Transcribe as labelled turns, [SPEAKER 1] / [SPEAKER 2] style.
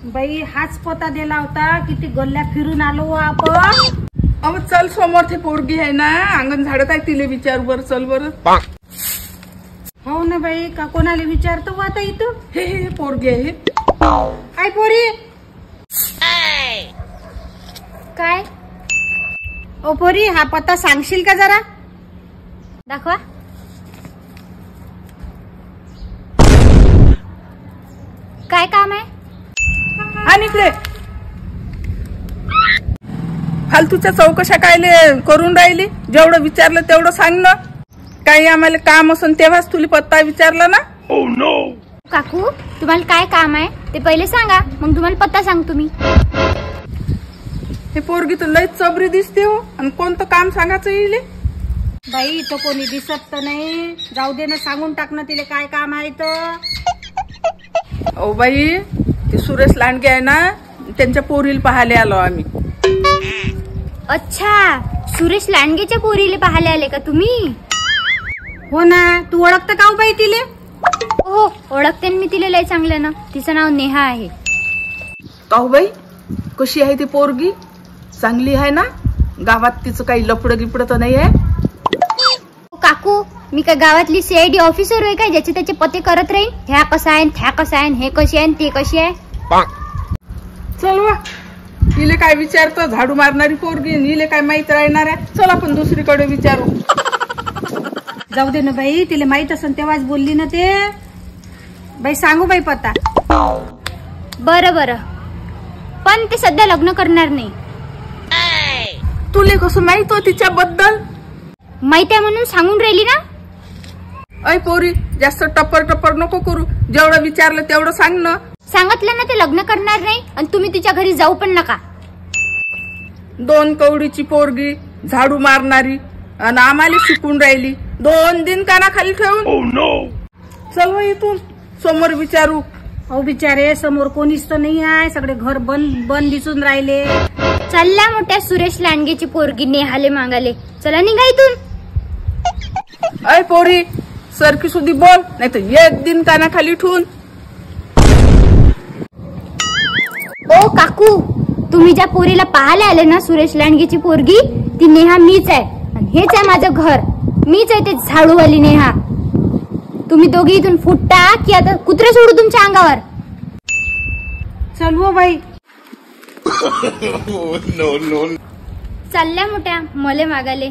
[SPEAKER 1] बाई हाच पता दिला होता, किती गल्ल्या फिरून आलो आपण.
[SPEAKER 2] अहो चल, समोर ते पोरगी आहे ना, अंगण झाडत आहे, तिले विचार बर. चल बर.
[SPEAKER 1] हो ना बाई, का कोणाला विचारतो आता इथं.
[SPEAKER 2] हे पोरगी आहे.
[SPEAKER 1] काय पोरी काय. ओ पोरी, हा पत्ता सांगशील का जरा. दाखवा. काय काम आहे.
[SPEAKER 2] आणि इकडे फालतूच्या चौकशा कायले करून राहिली. जेवढं विचारलं तेवढं सांग ना. काही आम्हाला काम असून तेव्हाच तुला पत्ता विचारला ना.
[SPEAKER 3] Oh no.
[SPEAKER 4] काकू, तुम्हाला काय काम आहे ते पहिले सांगा, मग तुम्हाला पत्ता सांगतो मी.
[SPEAKER 2] हे पोरगी तर लयच चबरी दिसते हो. आणि कोणतं काम सांगायचं येईल.
[SPEAKER 1] बाई इथं कोणी दिसत तर नाही. जाऊ दे ना, सांगून टाक ना तिला काय काम आहे तर.
[SPEAKER 2] ओ बाई, ते सुरेश लांडगे आहे ना, त्यांच्या पोरीला पाहायला आलो आम्ही.
[SPEAKER 4] अच्छा, सुरेश लांडगेच्या पोरीले पाहायला आले का तुम्ही.
[SPEAKER 1] हो ना, तू ओळखतं का हो बाई तिले.
[SPEAKER 4] हो, ओळखते मी तिला लय चांगलं ना. तिचं नाव नेहा आहे.
[SPEAKER 2] काहू बाई, कशी आहे ती पोरगी. चांगली आहे ना. गावात तिचं काही लपडं गिपडं तर नाही आहे.
[SPEAKER 4] काकू, मी काय गावातली सीआयडी ऑफिसर आहे काय, ज्याचे त्याचे पते करत राहीन. ह्या कसा आहे, ह्या कसा आहे, हे कशी आहे, ते कशी आहे.
[SPEAKER 2] चल वा, हिले काय विचारतो. झाडू मारणारी पोरगी, हिले काय माहित राहणार आहे. चल आपण दुसरीकडे विचारू.
[SPEAKER 1] जाऊ दे ना बाई, तिला माहित असेल तेव्हाच बोलली ना ते. बाई सांगू बाई पत्ता.
[SPEAKER 4] बरं बरं, पण ते सध्या लग्न करणार नाही.
[SPEAKER 2] तुले कसं माहित हो तिच्याबद्दल.
[SPEAKER 4] माहित आहे म्हणून सांगून राहिली ना.
[SPEAKER 2] अय पोरी, जास्त टप्पर टप्पर नको करू. जेवढं विचारलं तेवढं सांग ना.
[SPEAKER 4] सांगितलं ना ते लग्न करणार नाही, आणि तुम्ही तिच्या घरी जाऊ पण नका.
[SPEAKER 2] 2 कवडीची पोरगी, झाडू मारणारी, आणि आम्हाला शिकून राहिली. 2 दिन कानाखाली ठेवून.
[SPEAKER 3] Oh no.
[SPEAKER 2] चल व इथून समोर विचारू.
[SPEAKER 1] अहो बिचारे, समोर कोणीच तर नाही आहे. सगळे घर बंद बंद दिसून राहिले.
[SPEAKER 4] चालल्या मोठ्या सुरेश लांडगेची पोरगी नेहाले मागाले. चला निघा इथून.
[SPEAKER 2] अय पोरी, सरकी सुधी बोल, नाही तर 1 दिन कानाखाली ठेवून.
[SPEAKER 4] ओ काकू, तुम्ही ज्या पोरीला पाहायला आले ना, सुरेश लांडगेची पोरगी, ती नेहा मीच आहे. आणि हेच आहे माझं घर. मीच आहे ते झाडूवाली नेहा. तुम्ही दोघी इथून फुटता की आता कुत्रे सोडू तुमच्या अंगावर.
[SPEAKER 1] चल हो बाई.
[SPEAKER 3] No no.
[SPEAKER 4] चालल्या मोठ्या मले मागाले.